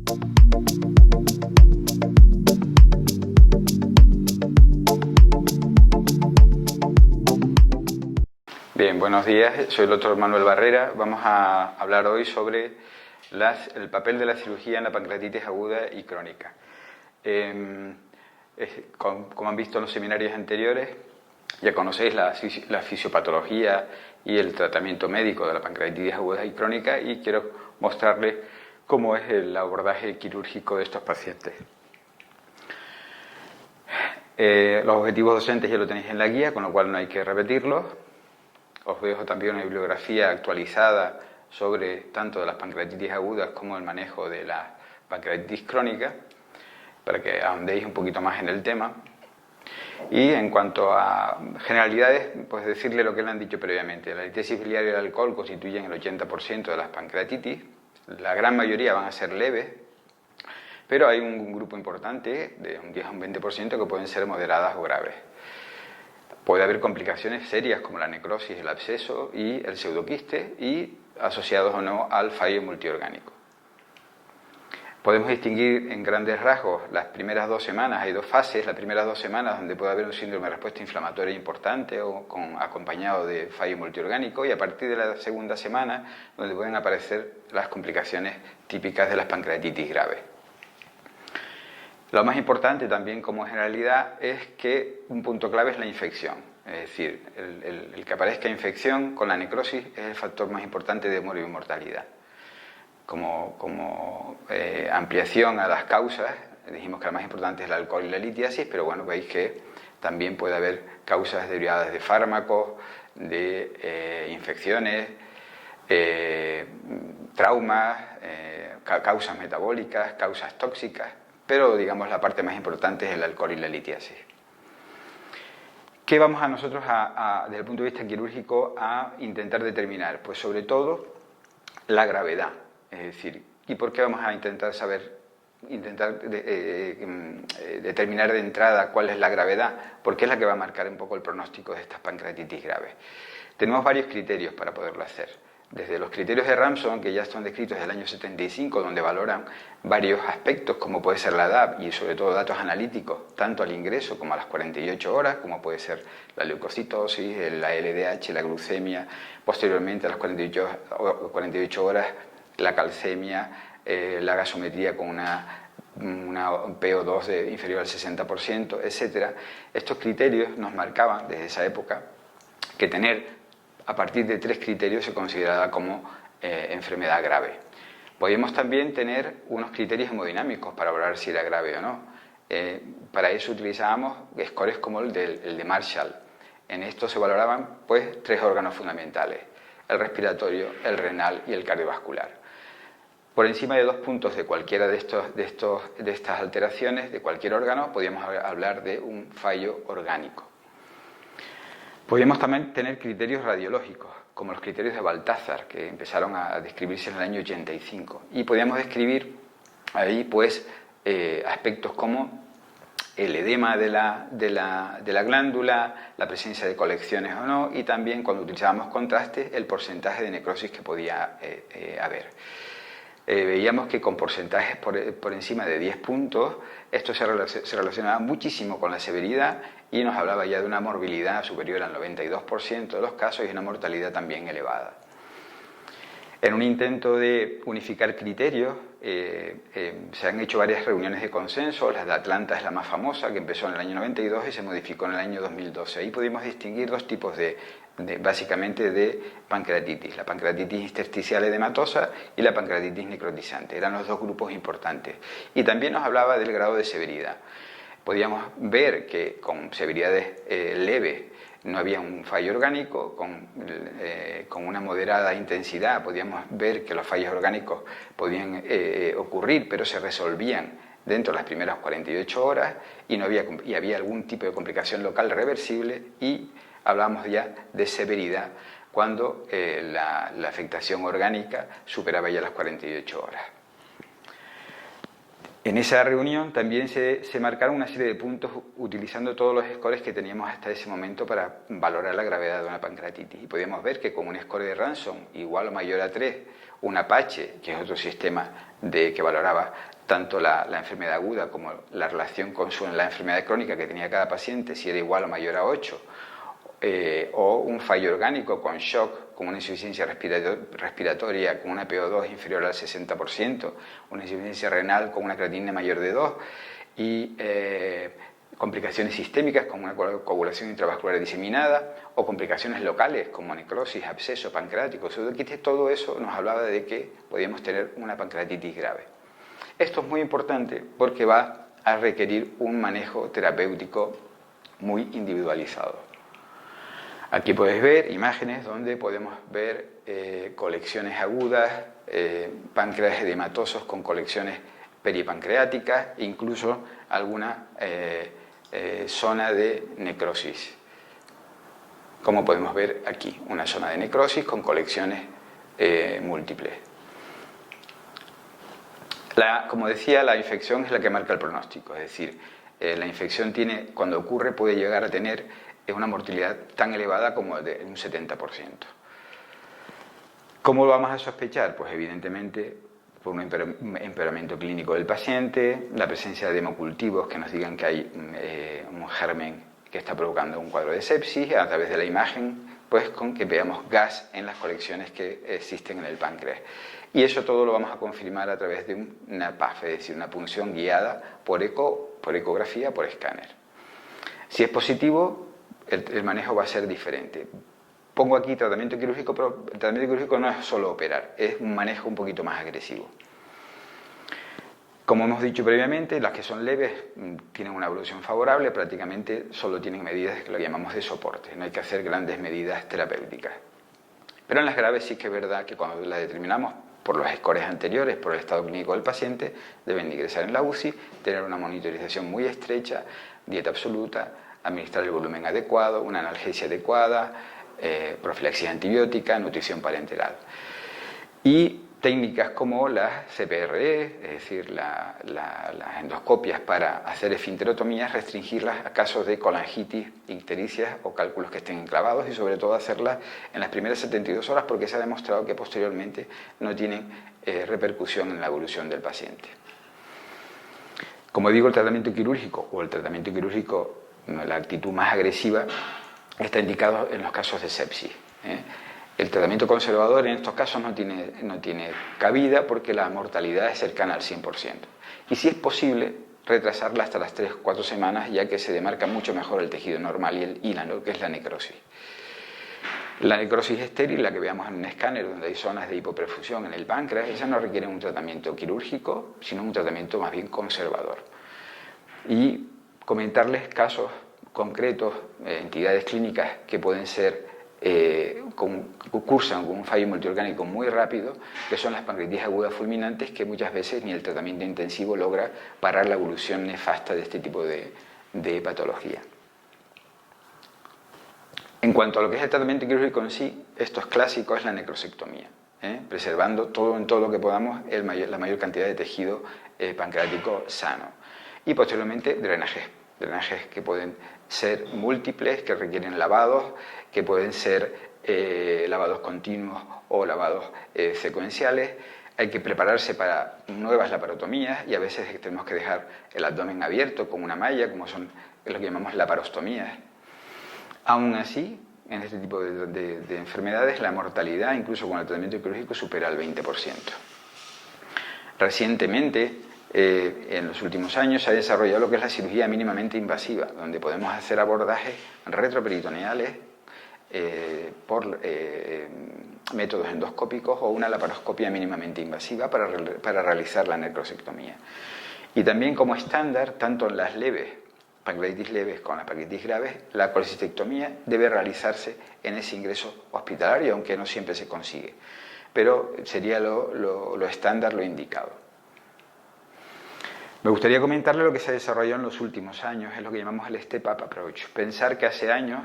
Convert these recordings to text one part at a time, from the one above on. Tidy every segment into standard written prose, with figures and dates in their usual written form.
Bien, buenos días, soy el doctor Manuel Barrera. Vamos a hablar hoy sobre el papel de la cirugía en la pancreatitis aguda y crónica. Como han visto en los seminarios anteriores, ya conocéis la fisiopatología y el tratamiento médico de la pancreatitis aguda y crónica, y quiero mostrarles cómo es el abordaje quirúrgico de estos pacientes. Los objetivos docentes ya lo tenéis en la guía, con lo cual no hay que repetirlos. Os dejo también una bibliografía actualizada sobre tanto de las pancreatitis agudas como el manejo de la pancreatitis crónica, para que ahondéis un poquito más en el tema. Y en cuanto a generalidades, pues decirle lo que le han dicho previamente. La litesis biliar y el alcohol constituyen el 80% de las pancreatitis. La gran mayoría van a ser leves, pero hay un grupo importante, de un 10 a un 20%, que pueden ser moderadas o graves. Puede haber complicaciones serias como la necrosis, el absceso y el pseudoquiste, y asociados o no al fallo multiorgánico. Podemos distinguir en grandes rasgos las primeras 2 semanas. Hay 2 fases. Las primeras 2 semanas donde puede haber un síndrome de respuesta inflamatoria importante o acompañado de fallo multiorgánico, y a partir de la segunda semana donde pueden aparecer las complicaciones típicas de las pancreatitis graves. Lo más importante también como generalidad es que un punto clave es la infección. Es decir, el que aparezca infección con la necrosis es el factor más importante de mortalidad. Como ampliación a las causas, dijimos que la más importante es el alcohol y la litiasis, pero bueno, veis que también puede haber causas derivadas de fármacos, de infecciones, traumas, causas metabólicas, causas tóxicas, pero digamos la parte más importante es el alcohol y la litiasis. ¿Qué vamos a nosotros, desde el punto de vista quirúrgico, a intentar determinar? Pues sobre todo la gravedad. Es decir, ¿y por qué vamos a intentar determinar de entrada cuál es la gravedad? Porque es la que va a marcar un poco el pronóstico de estas pancreatitis graves. Tenemos varios criterios para poderlo hacer. Desde los criterios de Ramsson, que ya están descritos desde el año 75, donde valoran varios aspectos, como puede ser la edad y sobre todo datos analíticos, tanto al ingreso como a las 48 horas, como puede ser la leucocitosis, la LDH, la glucemia, posteriormente a las 48 horas, la calcemia, la gasometría con una PO2 inferior al 60%, etc. Estos criterios nos marcaban desde esa época que tener a partir de 3 criterios se consideraba como enfermedad grave. Podíamos también tener unos criterios hemodinámicos para valorar si era grave o no. Para eso utilizábamos scores como el de Marshall. En esto se valoraban pues 3 órganos fundamentales: el respiratorio, el renal y el cardiovascular. Por encima de 2 puntos de cualquiera de estas alteraciones, de cualquier órgano, podíamos hablar de un fallo orgánico. Podíamos también tener criterios radiológicos, como los criterios de Baltazar, que empezaron a describirse en el año 85. Y podíamos describir ahí pues aspectos como el edema de la glándula, la presencia de colecciones o no, y también, cuando utilizábamos contraste, el porcentaje de necrosis que podía haber. Veíamos que con porcentajes por encima de 10 puntos, esto se relacionaba muchísimo con la severidad y nos hablaba ya de una morbilidad superior al 92% de los casos y una mortalidad también elevada. En un intento de unificar criterios, se han hecho varias reuniones de consenso. La de Atlanta es la más famosa, que empezó en el año 92 y se modificó en el año 2012. Ahí pudimos distinguir 2 tipos básicamente de pancreatitis: la pancreatitis intersticial edematosa y la pancreatitis necrotizante. Eran los 2 grupos importantes. Y también nos hablaba del grado de severidad. Podíamos ver que con severidades leves no había un fallo orgánico, con una moderada intensidad podíamos ver que los fallos orgánicos podían ocurrir, pero se resolvían dentro de las primeras 48 horas y había algún tipo de complicación local reversible, y hablábamos ya de severidad cuando la afectación orgánica superaba ya las 48 horas. En esa reunión también se marcaron una serie de puntos utilizando todos los scores que teníamos hasta ese momento para valorar la gravedad de una pancreatitis. Y podíamos ver que con un score de Ramsson igual o mayor a 3, un Apache, que es otro sistema que valoraba tanto la enfermedad aguda como la relación con la enfermedad crónica que tenía cada paciente, si era igual o mayor a 8, o un fallo orgánico con shock, con una insuficiencia respiratoria, con una PO2 inferior al 60%, una insuficiencia renal con una creatinina mayor de 2 y complicaciones sistémicas como una coagulación intravascular diseminada o complicaciones locales como necrosis, absceso, pancreático, pseudoquites. Todo eso nos hablaba de que podíamos tener una pancreatitis grave. Esto es muy importante porque va a requerir un manejo terapéutico muy individualizado. Aquí podéis ver imágenes donde podemos ver colecciones agudas, páncreas edematosos con colecciones peripancreáticas, incluso alguna zona de necrosis. Como podemos ver aquí, una zona de necrosis con colecciones múltiples. Como decía, la infección es la que marca el pronóstico, es decir, la infección cuando ocurre puede llegar a tener una mortalidad tan elevada como de un 70%. ¿Cómo lo vamos a sospechar? Pues evidentemente por un empeoramiento clínico del paciente, la presencia de hemocultivos que nos digan que hay un germen que está provocando un cuadro de sepsis, a través de la imagen, pues con que veamos gas en las colecciones que existen en el páncreas. Y eso todo lo vamos a confirmar a través de una PAF, es decir, una punción guiada por ecografía, por escáner. Si es positivo, el manejo va a ser diferente. Pongo aquí tratamiento quirúrgico, pero el tratamiento quirúrgico no es solo operar, es un manejo un poquito más agresivo. Como hemos dicho previamente, las que son leves tienen una evolución favorable, prácticamente solo tienen medidas que lo llamamos de soporte, no hay que hacer grandes medidas terapéuticas. Pero en las graves sí que es verdad que cuando las determinamos por los scores anteriores, por el estado clínico del paciente, deben ingresar en la UCI, tener una monitorización muy estrecha, dieta absoluta, administrar el volumen adecuado, una analgesia adecuada, profilaxis antibiótica, nutrición parenteral. Y técnicas como las CPRE, es decir, las endoscopias para hacer esfinterotomías, restringirlas a casos de colangitis, ictericias o cálculos que estén enclavados y sobre todo hacerlas en las primeras 72 horas porque se ha demostrado que posteriormente no tienen repercusión en la evolución del paciente. Como digo, el tratamiento quirúrgico la actitud más agresiva está indicado en los casos de sepsis. El tratamiento conservador en estos casos no tiene cabida porque la mortalidad es cercana al 100%. Y si es posible, retrasarla hasta las 3-4 semanas, ya que se demarca mucho mejor el tejido normal y lo que es la necrosis. La necrosis estéril, la que veamos en un escáner donde hay zonas de hipoperfusión en el páncreas, esa no requiere un tratamiento quirúrgico, sino un tratamiento más bien conservador. Y comentarles casos concretos, entidades clínicas que pueden ser cursan con un fallo multiorgánico muy rápido, que son las pancreatitis agudas fulminantes, que muchas veces ni el tratamiento intensivo logra parar la evolución nefasta de este tipo de patología. En cuanto a lo que es el tratamiento quirúrgico en sí, esto es clásico, es la necrosectomía, preservando en todo lo que podamos la mayor cantidad de tejido pancreático sano. Y posteriormente drenajes que pueden ser múltiples, que requieren lavados, que pueden ser lavados continuos o lavados secuenciales. Hay que prepararse para nuevas laparotomías y a veces tenemos que dejar el abdomen abierto con una malla, como son lo que llamamos laparostomías. Aún así, en este tipo de enfermedades, la mortalidad, incluso con el tratamiento quirúrgico, supera el 20%. Recientemente, en los últimos años, se ha desarrollado lo que es la cirugía mínimamente invasiva, donde podemos hacer abordajes retroperitoneales por métodos endoscópicos o una laparoscopia mínimamente invasiva para realizar la necrosectomía. Y también como estándar, tanto en las pancreatitis leves como en las pancreatitis graves, la colecistectomía debe realizarse en ese ingreso hospitalario, aunque no siempre se consigue, pero sería lo estándar, lo indicado. Me gustaría comentarle lo que se ha desarrollado en los últimos años, es lo que llamamos el Step-Up Approach. Pensar que hace años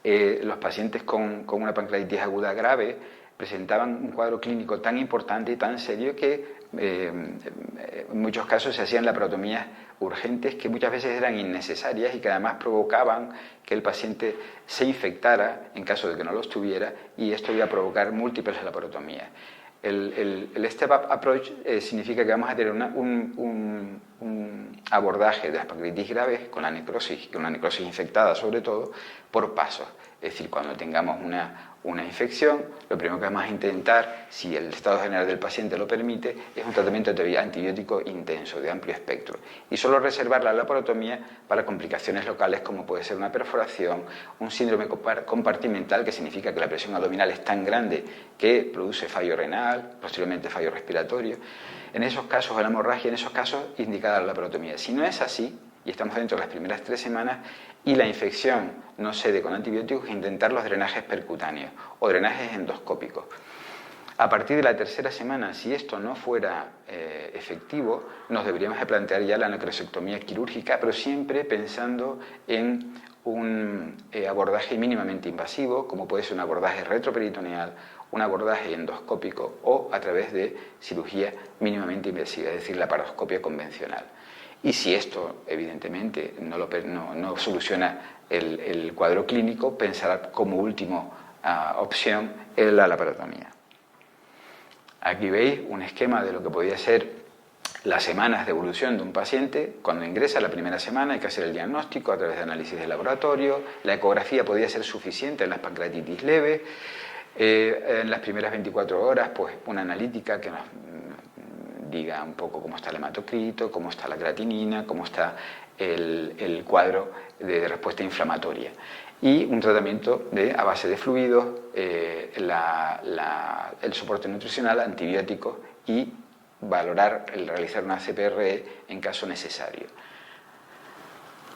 los pacientes con una pancreatitis aguda grave presentaban un cuadro clínico tan importante y tan serio que en muchos casos se hacían laparotomías urgentes que muchas veces eran innecesarias y que además provocaban que el paciente se infectara en caso de que no los tuviera, y esto iba a provocar múltiples laparotomías. El step-up approach significa que vamos a tener un abordaje de las pancreatitis graves con la necrosis infectada sobre todo, por pasos. Es decir, cuando tengamos una infección, lo primero que vamos a intentar, si el estado general del paciente lo permite, es un tratamiento antibiótico intenso, de amplio espectro. Y solo reservar la laparotomía para complicaciones locales como puede ser una perforación, un síndrome compartimental, que significa que la presión abdominal es tan grande que produce fallo renal, posteriormente fallo respiratorio. En esos casos, o la hemorragia, en esos casos, indicada la laparotomía. Si no es así, y estamos dentro de las primeras 3 semanas, y la infección no cede con antibióticos, intentar los drenajes percutáneos o drenajes endoscópicos. A partir de la 3ª semana, si esto no fuera efectivo, nos deberíamos de plantear ya la necrosectomía quirúrgica, pero siempre pensando en un abordaje mínimamente invasivo, como puede ser un abordaje retroperitoneal, un abordaje endoscópico o a través de cirugía mínimamente invasiva, es decir, la laparoscopia convencional. Y si esto, evidentemente, no soluciona el cuadro clínico, pensar como última opción en la laparotomía. Aquí veis un esquema de lo que podría ser las semanas de evolución de un paciente. Cuando ingresa la primera semana hay que hacer el diagnóstico a través de análisis de laboratorio. La ecografía podría ser suficiente en las pancreatitis leves. En las primeras 24 horas, pues una analítica que nos diga un poco cómo está el hematocrito, cómo está la creatinina, cómo está el cuadro de respuesta inflamatoria. Y un tratamiento a base de fluidos, el soporte nutricional, antibióticos y realizar una CPRE en caso necesario.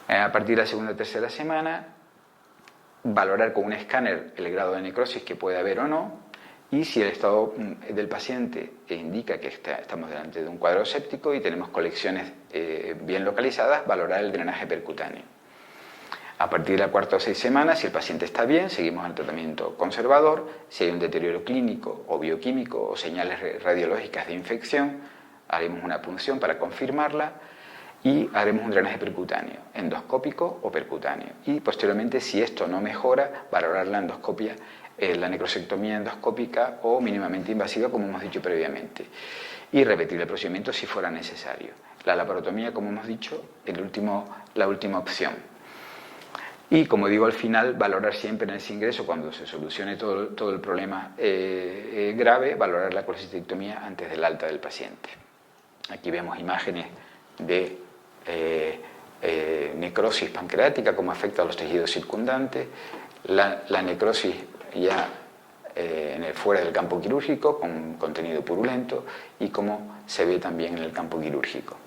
A partir de la 2ª o 3ª semana, valorar con un escáner el grado de necrosis que puede haber o no, y si el estado del paciente indica que estamos delante de un cuadro séptico y tenemos colecciones bien localizadas, valorar el drenaje percutáneo. A partir de la 4ª o 6 semanas, si el paciente está bien, seguimos el tratamiento conservador. Si hay un deterioro clínico o bioquímico o señales radiológicas de infección, haremos una punción para confirmarla y haremos un drenaje percutáneo, endoscópico o percutáneo. Y posteriormente, si esto no mejora, valorar la endoscopia, la necrosectomía endoscópica o mínimamente invasiva, como hemos dicho previamente. Y repetir el procedimiento si fuera necesario. La laparotomía, como hemos dicho, la última opción. Y, como digo, al final, valorar siempre en ese ingreso, cuando se solucione todo el problema grave, valorar la colecistectomía antes del alta del paciente. Aquí vemos imágenes de necrosis pancreática, cómo afecta a los tejidos circundantes, la necrosis ya fuera del campo quirúrgico, con contenido purulento, y cómo se ve también en el campo quirúrgico.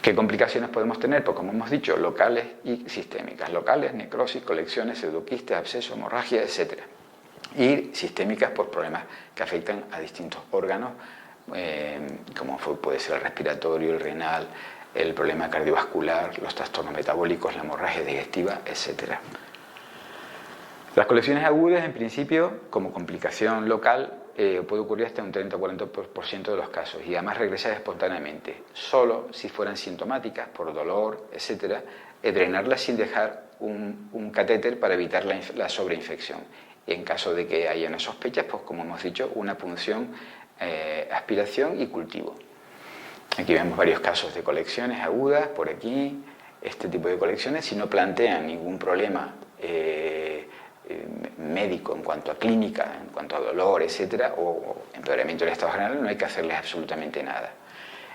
¿Qué complicaciones podemos tener? Pues, como hemos dicho, locales y sistémicas. Locales, necrosis, colecciones, pseudoquistes, abscesos, hemorragia, etc. Y sistémicas por problemas que afectan a distintos órganos, como puede ser el respiratorio, el renal, el problema cardiovascular, los trastornos metabólicos, la hemorragia digestiva, etc. Las colecciones agudas, en principio, como complicación local, puede ocurrir hasta un 30 o 40% de los casos y además regresar espontáneamente, solo si fueran sintomáticas por dolor, etc., drenarlas sin dejar un catéter para evitar la sobreinfección. Y en caso de que haya una sospecha, pues, como hemos dicho, una punción, aspiración y cultivo. Aquí vemos varios casos de colecciones agudas, por aquí. Este tipo de colecciones, si no plantean ningún problema médico en cuanto a clínica, en cuanto a dolor, etcétera, o empeoramiento del estado general, no hay que hacerles absolutamente nada.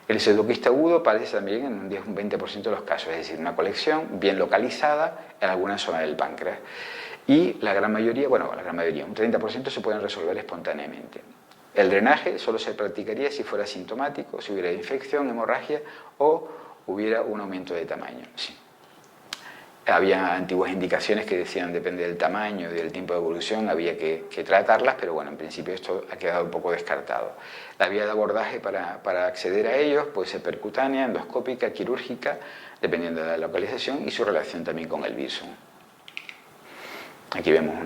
El pseudoquiste agudo aparece también en un 10 o un 20% de los casos, es decir, una colección bien localizada en alguna zona del páncreas. Y la gran mayoría, un 30% se pueden resolver espontáneamente. El drenaje solo se practicaría si fuera sintomático, si hubiera infección, hemorragia o hubiera un aumento de tamaño. Sí. Había antiguas indicaciones que decían, depende del tamaño y del tiempo de evolución, había que tratarlas, pero bueno, en principio esto ha quedado un poco descartado. La vía de abordaje para acceder a ellos puede ser percutánea, endoscópica, quirúrgica, dependiendo de la localización y su relación también con el Wilson. Aquí vemos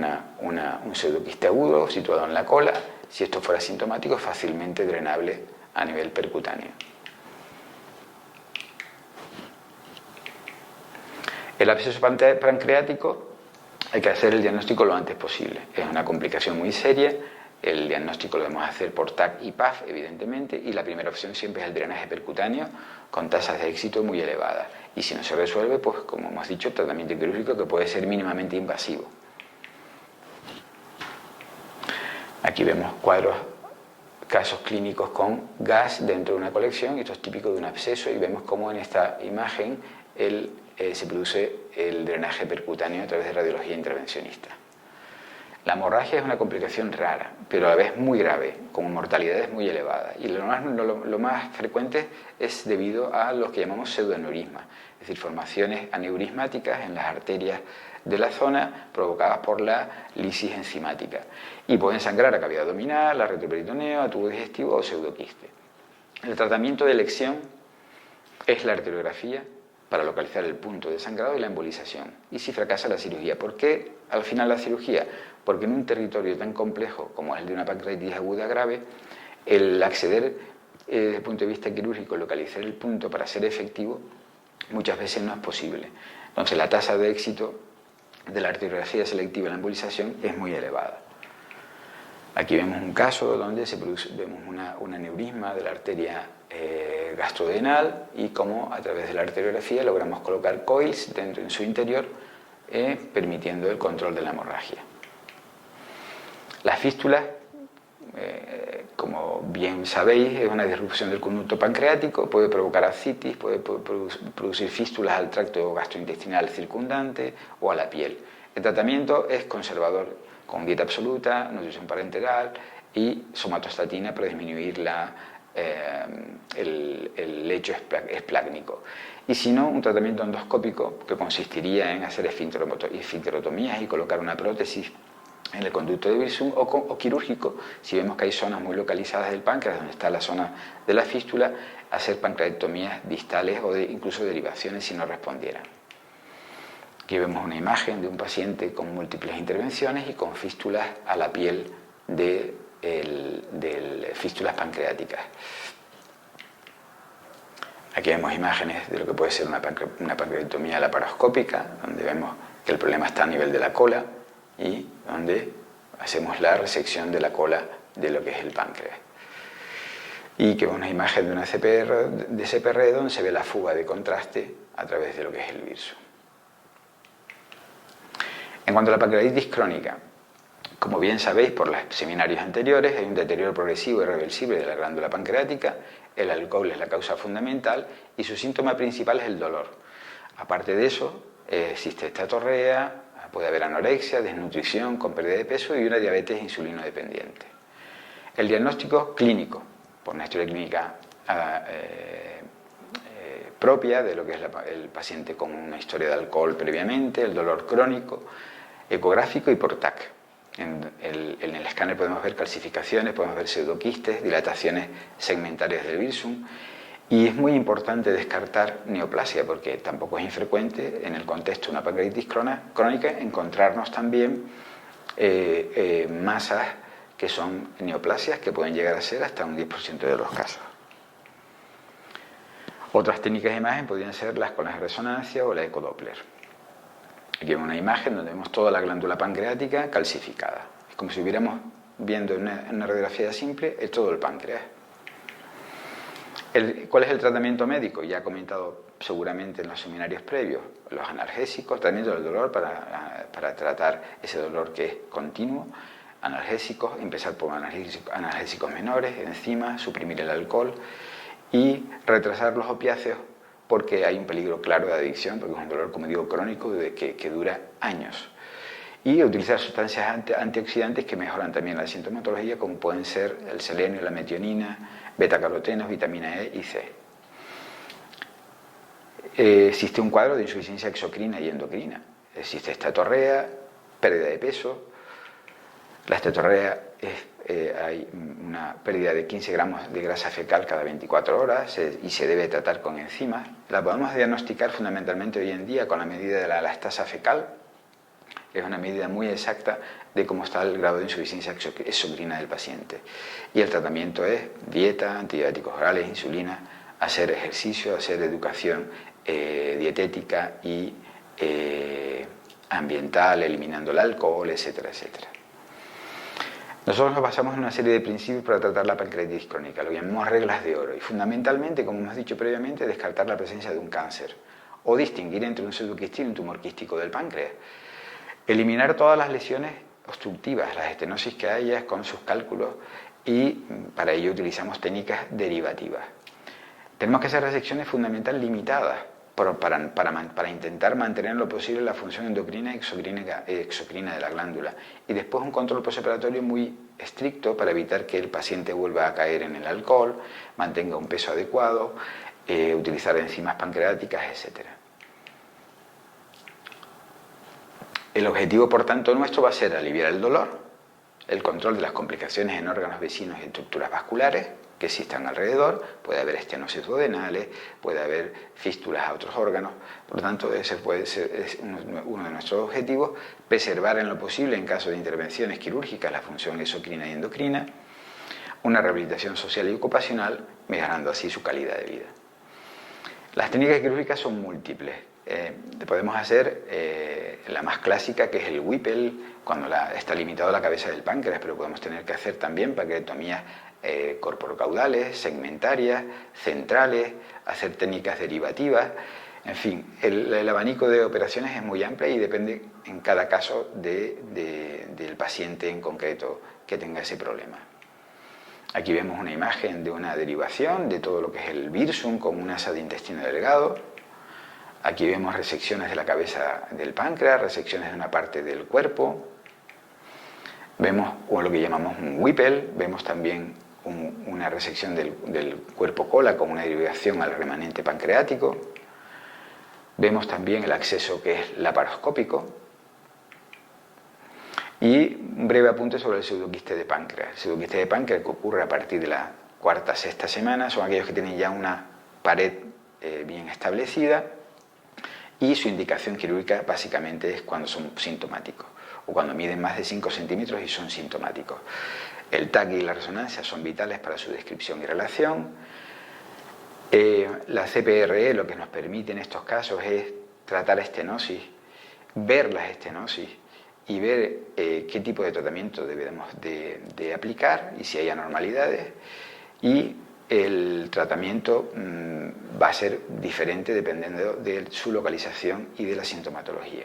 un pseudoquiste agudo situado en la cola. Si esto fuera sintomático, es fácilmente drenable a nivel percutáneo. El absceso pancreático hay que hacer el diagnóstico lo antes posible. Es una complicación muy seria El diagnóstico lo debemos hacer por TAC y PAF, evidentemente, y la primera opción siempre es el drenaje percutáneo con tasas de éxito muy elevadas. Y si no se resuelve, pues como hemos dicho, tratamiento quirúrgico que puede ser mínimamente invasivo. Aquí vemos casos clínicos con gas dentro de una colección, y esto es típico de un absceso, y vemos cómo en esta imagen se produce el drenaje percutáneo a través de radiología intervencionista. La hemorragia es una complicación rara, pero a la vez muy grave, con mortalidades muy elevadas, y lo más frecuente es debido a lo que llamamos pseudoaneurisma, es decir, formaciones aneurismáticas en las arterias de la zona provocadas por la lisis enzimática, y pueden sangrar a cavidad abdominal, a retroperitoneo, a tubo digestivo o pseudoquiste. El tratamiento de elección es la arteriografía para localizar el punto de sangrado y la embolización, y si fracasa la cirugía. ¿Por qué al final la cirugía? Porque en un territorio tan complejo como es el de una pancreatitis aguda grave, el acceder desde el punto de vista quirúrgico, localizar el punto para ser efectivo, muchas veces no es posible. Entonces la tasa de éxito de la arteriografía selectiva en la embolización es muy elevada. Aquí vemos un caso donde vemos un aneurisma de la arteria gastrodenal, y cómo a través de la arteriografía logramos colocar coils en su interior, permitiendo el control de la hemorragia. Las fístulas, como bien sabéis, es una disrupción del conducto pancreático, puede provocar ascitis, puede producir fístulas al tracto gastrointestinal circundante o a la piel. El tratamiento es conservador, con dieta absoluta, nutrición parenteral y somatostatina para disminuir el lecho esplácnico. Y si no, un tratamiento endoscópico que consistiría en hacer esfinterotomías y colocar una prótesis en el conducto de Wilson, o quirúrgico, si vemos que hay zonas muy localizadas del páncreas donde está la zona de la fístula, hacer pancreatectomías distales o incluso derivaciones si no respondieran. Aquí vemos una imagen de un paciente con múltiples intervenciones y con fístulas a la piel de fístulas pancreáticas. Aquí vemos imágenes de lo que puede ser una pancreatectomía laparoscópica, donde vemos que el problema está a nivel de la cola y donde hacemos la resección de la cola de lo que es el páncreas. Y que es una imagen de una CPR donde se ve la fuga de contraste a través de lo que es el virus. En cuanto a la pancreatitis crónica, como bien sabéis por los seminarios anteriores, hay un deterioro progresivo y irreversible de la glándula pancreática, el alcohol es la causa fundamental y su síntoma principal es el dolor. Aparte de eso, existe estatorrea, puede haber anorexia, desnutrición con pérdida de peso y una diabetes insulino dependiente. El diagnóstico clínico, por una historia clínica propia de lo que es el paciente con una historia de alcohol previamente, el dolor crónico, ecográfico y por TAC. En el escáner podemos ver calcificaciones, podemos ver pseudoquistes, dilataciones segmentarias del virsum, y es muy importante descartar neoplasia porque tampoco es infrecuente en el contexto de una pancreatitis crónica encontrarnos también masas que son neoplasias que pueden llegar a ser hasta un 10% de los casos. Otras técnicas de imagen podrían ser las con la resonancia o la ecodoppler. Aquí vemos una imagen donde vemos toda la glándula pancreática calcificada. Es como si estuviéramos viendo en una radiografía simple todo el páncreas. ¿Cuál es el tratamiento médico? Ya he comentado seguramente en los seminarios previos. Los analgésicos, tratamiento del dolor para tratar ese dolor que es continuo. Analgésicos, empezar por analgésicos menores, enzimas, suprimir el alcohol y retrasar los opiáceos porque hay un peligro claro de adicción, porque es un dolor, como digo, crónico que dura años. Y utilizar sustancias antioxidantes que mejoran también la sintomatología, como pueden ser el selenio, la metionina, betacarotenos, vitamina E y C. Existe un cuadro de insuficiencia exocrina y endocrina. Existe estatorrea, pérdida de peso. La estatorrea hay una pérdida de 15 gramos de grasa fecal cada 24 horas y se debe tratar con enzimas. La podemos diagnosticar fundamentalmente hoy en día con la medida de la elastasa fecal. Es una medida muy exacta de cómo está el grado de insuficiencia exocrina del paciente. Y el tratamiento es dieta, antibióticos orales, insulina, hacer ejercicio, hacer educación dietética y ambiental, eliminando el alcohol, etcétera, etcétera. Nosotros nos basamos en una serie de principios para tratar la pancreatitis crónica, lo llamamos reglas de oro, y fundamentalmente, como hemos dicho previamente, descartar la presencia de un cáncer o distinguir entre un pseudoquistil y un tumor quístico del páncreas. Eliminar todas las lesiones obstructivas, las estenosis que haya con sus cálculos, y para ello utilizamos técnicas derivativas. Tenemos que hacer resecciones fundamental limitadas para intentar mantener lo posible la función endocrina y exocrina de la glándula, y después un control postoperatorio muy estricto para evitar que el paciente vuelva a caer en el alcohol, mantenga un peso adecuado, utilizar enzimas pancreáticas, etc. El objetivo, por tanto, nuestro va a ser aliviar el dolor, el control de las complicaciones en órganos vecinos y estructuras vasculares que existan alrededor. Puede haber estenosis duodenales, puede haber fístulas a otros órganos. Por lo tanto, ese puede ser uno de nuestros objetivos: preservar en lo posible, en caso de intervenciones quirúrgicas, la función exocrina y endocrina, una rehabilitación social y ocupacional, mejorando así su calidad de vida. Las técnicas quirúrgicas son múltiples. Podemos hacer la más clásica, que es el Whipple, cuando está limitado a la cabeza del páncreas, pero podemos tener que hacer también pancreatomías corporocaudales, segmentarias, centrales, hacer técnicas derivativas. En fin, el abanico de operaciones es muy amplio y depende en cada caso del paciente en concreto que tenga ese problema. Aquí vemos una imagen de una derivación de todo lo que es el virsum con un asa de intestino delgado. Aquí vemos resecciones de la cabeza del páncreas, resecciones de una parte del cuerpo. Vemos lo que llamamos un Whipple, vemos también una resección del cuerpo cola con una derivación al remanente pancreático. Vemos también el acceso que es laparoscópico. Y un breve apunte sobre el pseudoquiste de páncreas. El pseudoquiste de páncreas, que ocurre a partir de la cuarta o sexta semana, son aquellos que tienen ya una pared bien establecida, y su indicación quirúrgica básicamente es cuando son sintomáticos o cuando miden más de 5 centímetros y son sintomáticos. El TAC y la resonancia son vitales para su descripción y relación. La CPRE lo que nos permite en estos casos es tratar estenosis, ver las estenosis y ver qué tipo de tratamiento debemos de aplicar y si hay anormalidades, y el tratamiento va a ser diferente dependiendo de su localización y de la sintomatología.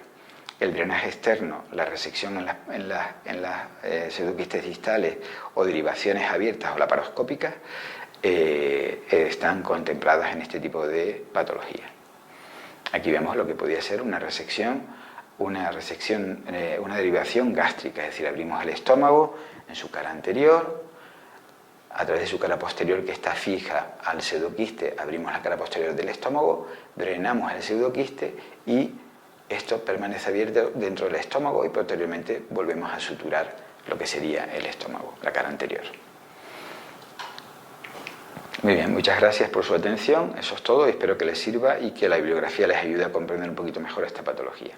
El drenaje externo, la resección en las pseudoquistes distales o derivaciones abiertas o laparoscópicas están contempladas en este tipo de patología. Aquí vemos lo que podría ser una derivación gástrica, es decir, abrimos el estómago en su cara anterior, a través de su cara posterior, que está fija al pseudoquiste, abrimos la cara posterior del estómago, drenamos el pseudoquiste y esto permanece abierto dentro del estómago, y posteriormente volvemos a suturar lo que sería el estómago, la cara anterior. Muy bien, muchas gracias por su atención. Eso es todo. Espero que les sirva y que la bibliografía les ayude a comprender un poquito mejor esta patología.